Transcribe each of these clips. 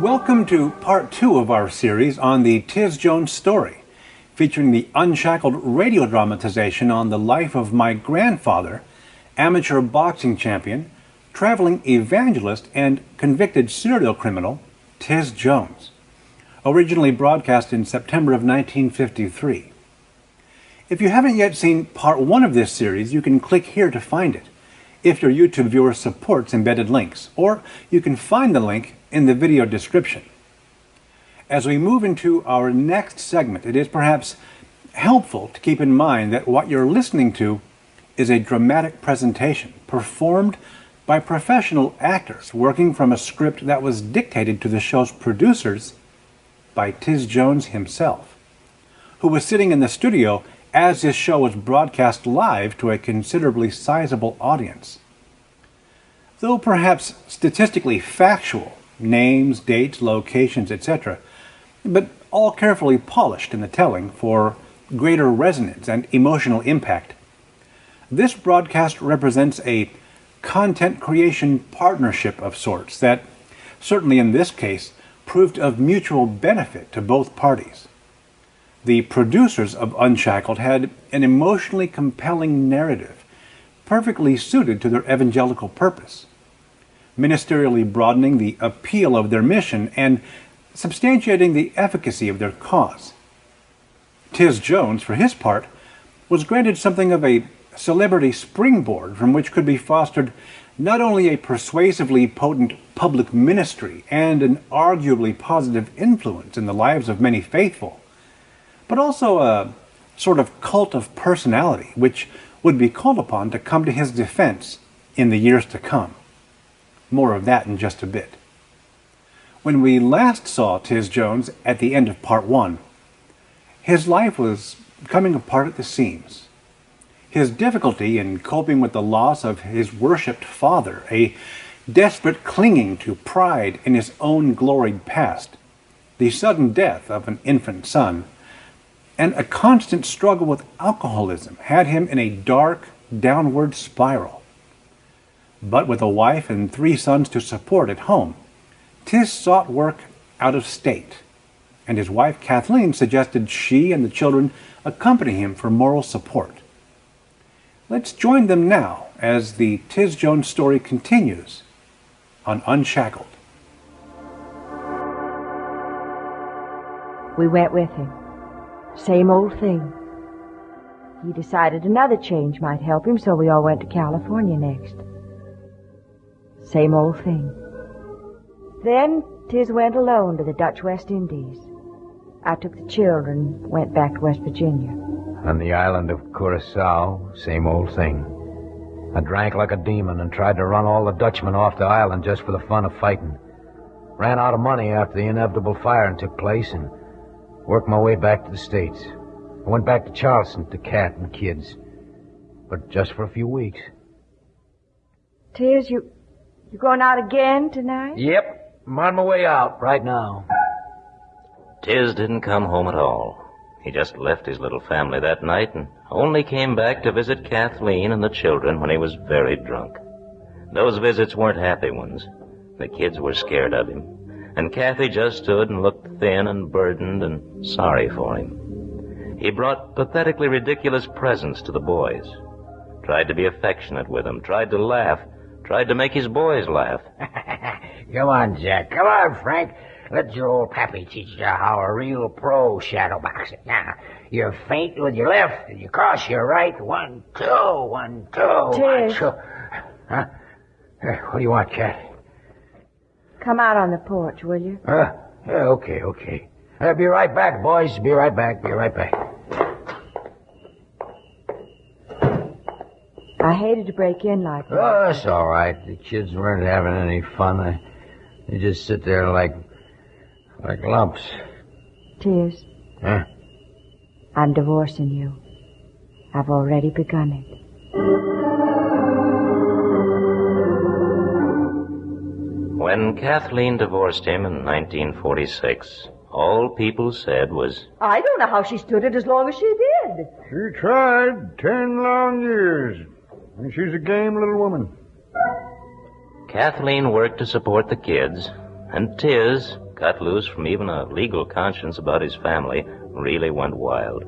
Welcome to part 2 of our series on the Tiz Jones story, featuring the Unshackled radio dramatization on the life of my grandfather, amateur boxing champion, traveling evangelist, and convicted serial criminal, Tiz Jones, originally broadcast in September of 1953. If you haven't yet seen part 1 of this series, you can click here to find it, if your YouTube viewer supports embedded links, or you can find the link in the video description. As we move into our next segment, it is perhaps helpful to keep in mind that what you're listening to is a dramatic presentation performed by professional actors working from a script that was dictated to the show's producers by Tiz Jones himself, who was sitting in the studio as this show was broadcast live to a considerably sizable audience. Though perhaps statistically factual, names, dates, locations, etc., but all carefully polished in the telling for greater resonance and emotional impact, this broadcast represents a content creation partnership of sorts that, certainly in this case, proved of mutual benefit to both parties. The producers of Unshackled had an emotionally compelling narrative, perfectly suited to their evangelical purpose, ministerially broadening the appeal of their mission and substantiating the efficacy of their cause. Tiz Jones, for his part, was granted something of a celebrity springboard from which could be fostered not only a persuasively potent public ministry and an arguably positive influence in the lives of many faithful, but also a sort of cult of personality which would be called upon to come to his defense in the years to come. More of that in just a bit. When we last saw Tiz Jones at the end of part 1, his life was coming apart at the seams. His difficulty in coping with the loss of his worshipped father, a desperate clinging to pride in his own gloried past, the sudden death of an infant son, and a constant struggle with alcoholism had him in a dark, downward spiral. But with a wife and 3 sons to support at home, Tiz sought work out of state, and his wife Kathleen suggested she and the children accompany him for moral support. Let's join them now as the Tiz Jones story continues on Unshackled. We went with him. Same old thing. He decided another change might help him, so we all went to California next. Same old thing. Then Tiz went alone to the Dutch West Indies. I took the children, went back to West Virginia. On the island of Curacao, same old thing. I drank like a demon and tried to run all the Dutchmen off the island just for the fun of fighting. Ran out of money after the inevitable firing took place and worked my way back to the States. I went back to Charleston to Cat and kids, but just for a few weeks. Tiz, you going out again tonight? Yep, I'm on my way out right now. Tiz didn't come home at all. He just left his little family that night and only came back to visit Kathleen and the children when he was very drunk. Those visits weren't happy ones. The kids were scared of him, and Kathy just stood and looked thin and burdened and sorry for him. He brought pathetically ridiculous presents to the boys, tried to be affectionate with them, tried to laugh, tried to make his boys laugh. Come on, Jack. Come on, Frank. Let your old pappy teach you how a real pro shadow boxer. Now, you feint with your left and you cross your right. 1, 2, 1, 2, 1, 2. Huh? What do you want, Cat? Come out on the porch, will you? Yeah, okay. Be right back, boys. Be right back. I hated to break in like that. Oh, that's all right. The kids weren't having any fun. They just sit there like lumps. Tiz. Huh? I'm divorcing you. I've already begun it. When Kathleen divorced him in 1946, all people said was, I don't know how she stood it as long as she did. She tried 10 long years. And she's a game little woman. Kathleen worked to support the kids, and Tiz cut loose from even a legal conscience about his family, really went wild.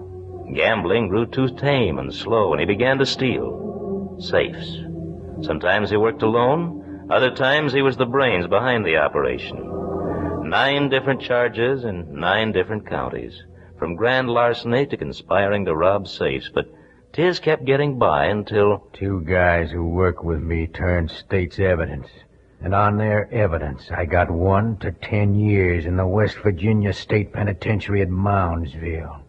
Gambling grew too tame and slow, and he began to steal safes. Sometimes he worked alone. Other times he was the brains behind the operation. 9 different charges in 9 different counties, from grand larceny to conspiring to rob safes. But Tiz kept getting by until 2 guys who work with me turned state's evidence. And on their evidence, I got 1 to 10 years in the West Virginia State Penitentiary at Moundsville.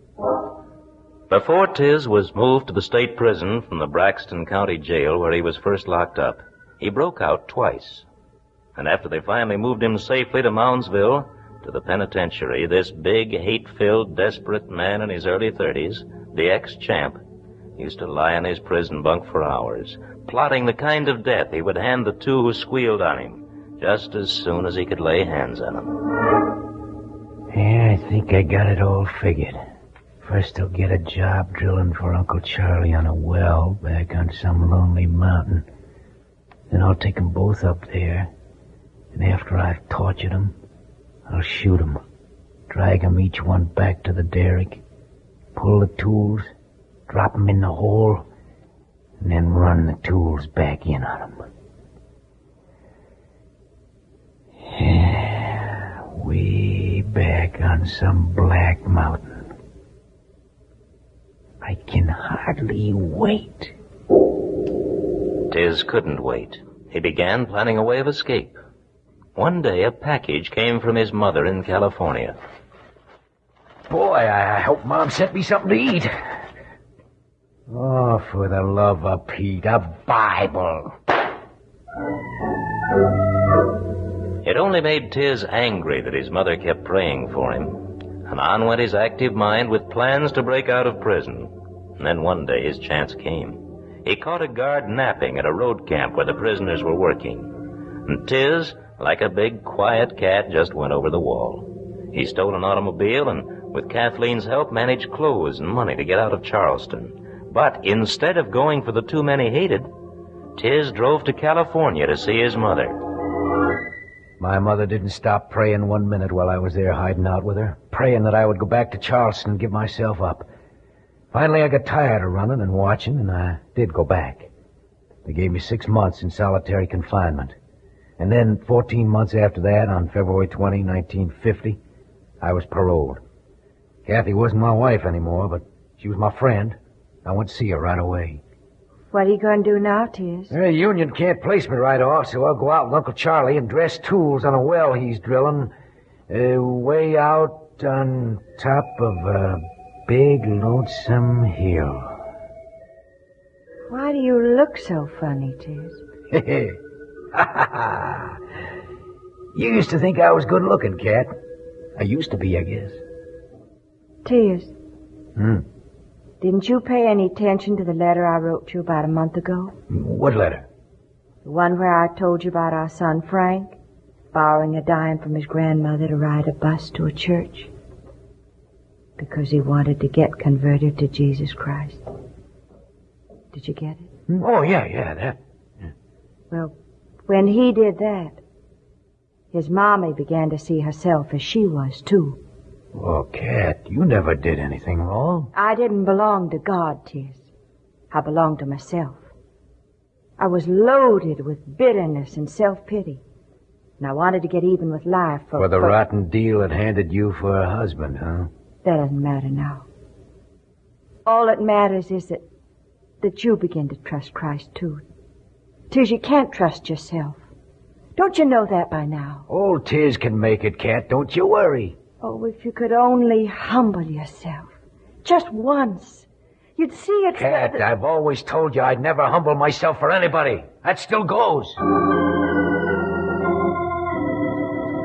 Before Tiz was moved to the state prison from the Braxton County Jail where he was first locked up, he broke out twice. And after they finally moved him safely to Moundsville, to the penitentiary, this big, hate-filled, desperate man in his early 30s, the ex-champ, used to lie in his prison bunk for hours, plotting the kind of death he would hand the 2 who squealed on him, just as soon as he could lay hands on them. Yeah, I think I got it all figured. First I'll get a job drilling for Uncle Charlie on a well back on some lonely mountain. Then I'll take 'em both up there, and after I've tortured 'em, I'll shoot 'em, drag 'em each one back to the derrick, pull the tools, drop 'em in the hole, and then run the tools back in on 'em. Yeah, way back on some black mountain. I can hardly wait. Tiz couldn't wait. He began planning a way of escape. One day, a package came from his mother in California. Boy, I hope Mom sent me something to eat. Oh, for the love of Pete, a Bible. It only made Tiz angry that his mother kept praying for him. And on went his active mind with plans to break out of prison. And then one day his chance came. He caught a guard napping at a road camp where the prisoners were working. And Tiz, like a big, quiet cat, just went over the wall. He stole an automobile and, with Kathleen's help, managed clothes and money to get out of Charleston. But instead of going for the 2 men he hated, Tiz drove to California to see his mother. My mother didn't stop praying 1 minute while I was there hiding out with her, praying that I would go back to Charleston and give myself up. Finally, I got tired of running and watching, and I did go back. They gave me 6 months in solitary confinement. And then 14 months after that, on February 20, 1950, I was paroled. Kathy wasn't my wife anymore, but she was my friend. I went to see her right away. What are you going to do now, Tiz? The union can't place me right off, so I'll go out with Uncle Charlie and dress tools on a well he's drilling way out on top of a big, lonesome hill. Why do you look so funny, Tiz? You used to think I was good-looking, Kat. I used to be, I guess. Tiz. Didn't you pay any attention to the letter I wrote you about a month ago? What letter? The one where I told you about our son Frank, borrowing a dime from his grandmother to ride a bus to a church. Because he wanted to get converted to Jesus Christ. Did you get it? Oh, yeah, that. Yeah. Well, when he did that, his mommy began to see herself as she was, too. Oh, Kat, you never did anything wrong. I didn't belong to God, Tiz. I belonged to myself. I was loaded with bitterness and self-pity. And I wanted to get even with life for the rotten deal it handed you for a husband, huh? That doesn't matter now. All that matters is that you begin to trust Christ, too. Tiz, you can't trust yourself. Don't you know that by now? Old Tiz can make it, Kat. Don't you worry. Oh, if you could only humble yourself. Just once. You'd see it's... Kat, I've always told you I'd never humble myself for anybody. That still goes.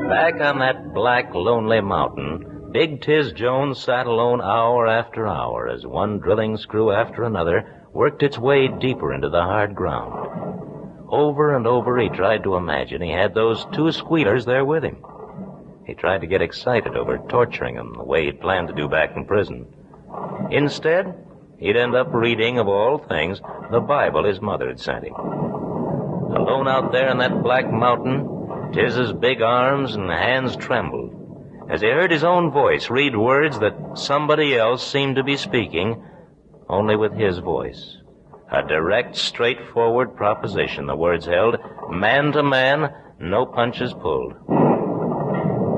Back on that black, lonely mountain, big Tiz Jones sat alone hour after hour as one drilling screw after another worked its way deeper into the hard ground. Over and over he tried to imagine he had those 2 squealers there with him. He tried to get excited over torturing them the way he'd planned to do back in prison. Instead, he'd end up reading, of all things, the Bible his mother had sent him. Alone out there in that black mountain, Tiz's big arms and hands trembled. as he heard his own voice read words that somebody else seemed to be speaking, only with his voice. A direct, straightforward proposition, the words held, man to man, no punches pulled.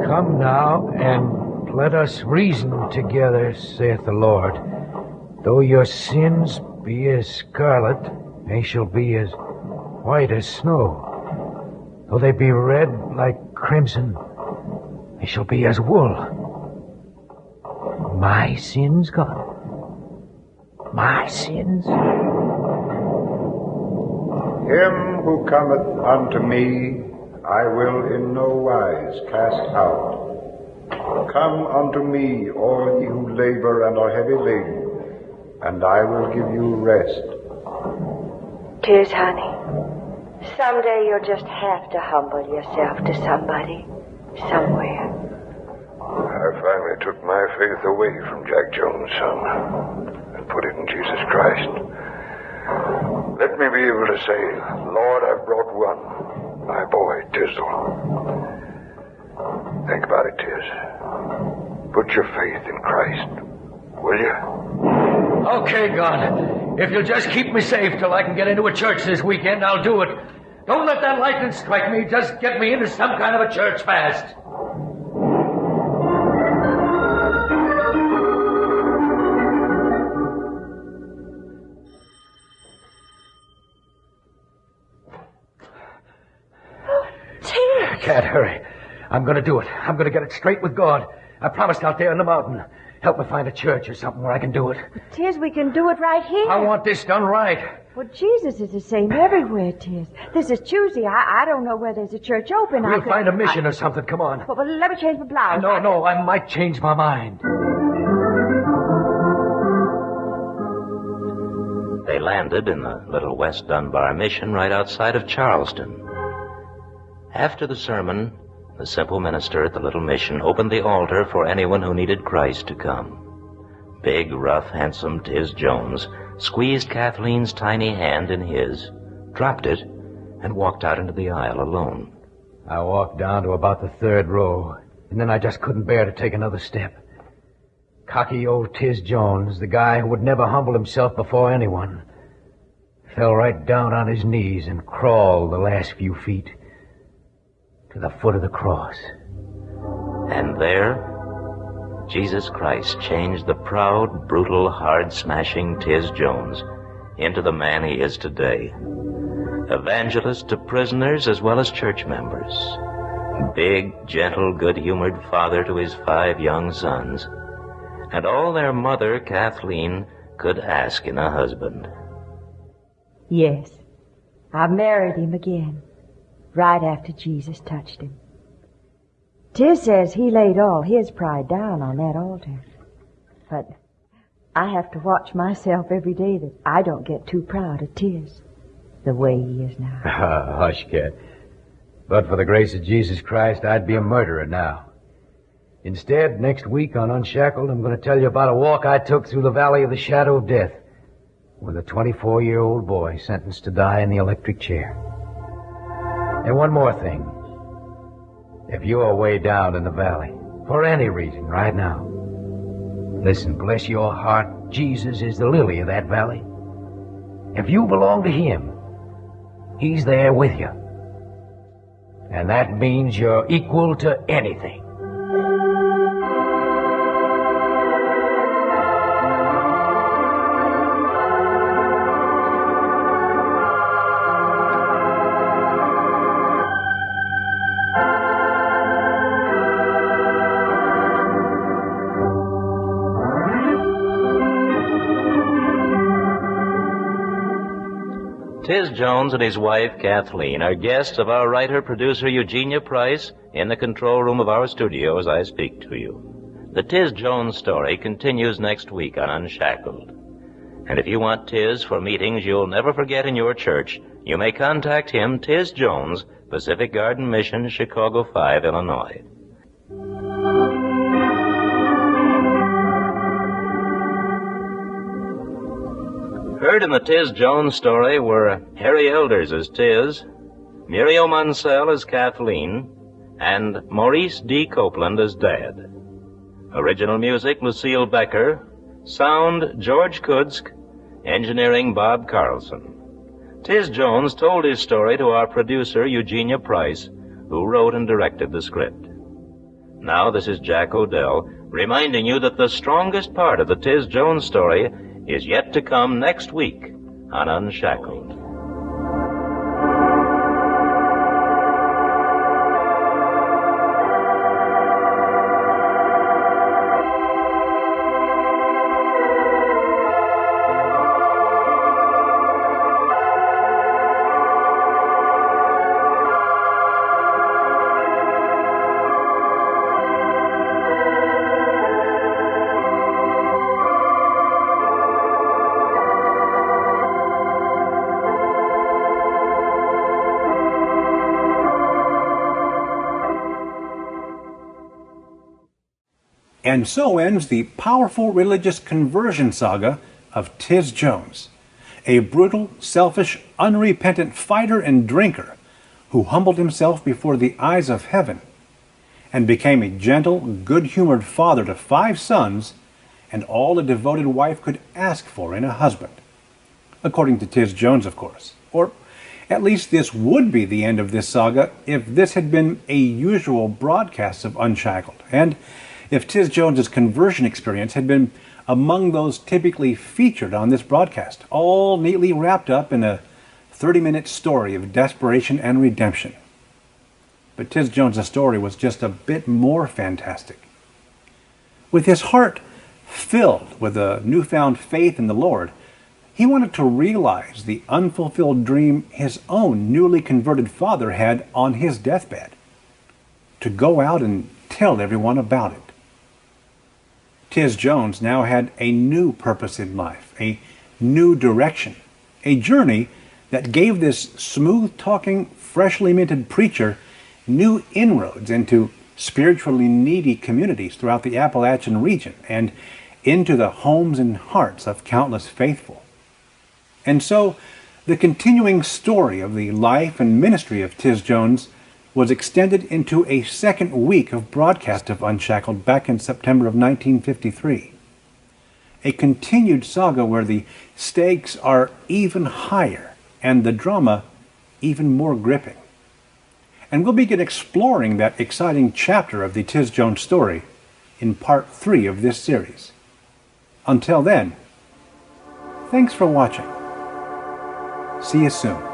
Come now, and let us reason together, saith the Lord. Though your sins be as scarlet, they shall be as white as snow. Though they be red like crimson, they shall be as wool. My sins, God. My sins. Him who cometh unto me, I will in no wise cast out. Come unto me, all ye who labor and are heavy laden, and I will give you rest. Tiz, honey, someday you'll just have to humble yourself to somebody, somewhere. I finally took my faith away from Jack Jones, son, and put it in Jesus Christ. Let me be able to say, Lord, I've brought one, my boy, Tizzle. Think about it, Tiz. Put your faith in Christ, will you? Okay, God. If you'll just keep me safe till I can get into a church this weekend, I'll do it. Don't let that lightning strike me. Just get me into some kind of a church fast. Can't hurry. I'm going to do it. I'm going to get it straight with God. I promised out there in the mountain. Help me find a church or something where I can do it. Tiz, we can do it right here. I want this done right. Well, Jesus is the same everywhere, Tiz. This is Tuesday. I don't know where there's a church open. We'll find a mission or something. Come on. Well, let me change my blouse. No, I might change my mind. They landed in the little West Dunbar mission right outside of Charleston. After the sermon, the simple minister at the little mission opened the altar for anyone who needed Christ to come. Big, rough, handsome Tiz Jones squeezed Kathleen's tiny hand in his, dropped it, and walked out into the aisle alone. I walked down to about the third row, and then I just couldn't bear to take another step. Cocky old Tiz Jones, the guy who would never humble himself before anyone, fell right down on his knees and crawled the last few feet to the foot of the cross. And there, Jesus Christ changed the proud, brutal, hard-smashing Tiz Jones into the man he is today. Evangelist to prisoners as well as church members. Big, gentle, good-humored father to his 5 young sons. And all their mother, Kathleen, could ask in a husband. Yes, I married him again, right after Jesus touched him. Tiz says he laid all his pride down on that altar. But I have to watch myself every day that I don't get too proud of Tiz, the way he is now. Hush, Cat. But for the grace of Jesus Christ, I'd be a murderer now. Instead, next week on Unshackled, I'm going to tell you about a walk I took through the valley of the shadow of death with a 24-year-old boy sentenced to die in the electric chair. And one more thing. If you are way down in the valley, for any reason right now, listen, bless your heart, Jesus is the lily of that valley. If you belong to Him, He's there with you. And that means you're equal to anything. Tiz Jones and his wife, Kathleen, are guests of our writer-producer, Eugenia Price, in the control room of our studio as I speak to you. The Tiz Jones story continues next week on Unshackled. And if you want Tiz for meetings you'll never forget in your church, you may contact him, Tiz Jones, Pacific Garden Mission, Chicago 5, Illinois. Heard in the Tiz Jones story were Harry Elders as Tiz, Muriel Munsell as Kathleen, and Maurice D. Copeland as Dad. Original music, Lucille Becker. Sound, George Kudsk. Engineering, Bob Carlson. Tiz Jones told his story to our producer, Eugenia Price, who wrote and directed the script. Now, this is Jack Odell, reminding you that the strongest part of the Tiz Jones story is yet to come next week on Unshackled. And so ends the powerful religious conversion saga of Tiz Jones, a brutal, selfish, unrepentant fighter and drinker who humbled himself before the eyes of heaven and became a gentle, good-humored father to 5 sons and all a devoted wife could ask for in a husband. According to Tiz Jones, of course. Or at least this would be the end of this saga if this had been a usual broadcast of Unshackled, and if Tiz Jones's conversion experience had been among those typically featured on this broadcast, all neatly wrapped up in a 30-minute story of desperation and redemption. But Tiz Jones's story was just a bit more fantastic. With his heart filled with a newfound faith in the Lord, he wanted to realize the unfulfilled dream his own newly converted father had on his deathbed, to go out and tell everyone about it. Tiz Jones now had a new purpose in life, a new direction, a journey that gave this smooth-talking, freshly minted preacher new inroads into spiritually needy communities throughout the Appalachian region and into the homes and hearts of countless faithful. And so, the continuing story of the life and ministry of Tiz Jones was extended into a second week of broadcast of Unshackled back in September of 1953. A continued saga where the stakes are even higher and the drama even more gripping. And we'll begin exploring that exciting chapter of the Tiz Jones story in part 3 of this series. Until then, thanks for watching. See you soon.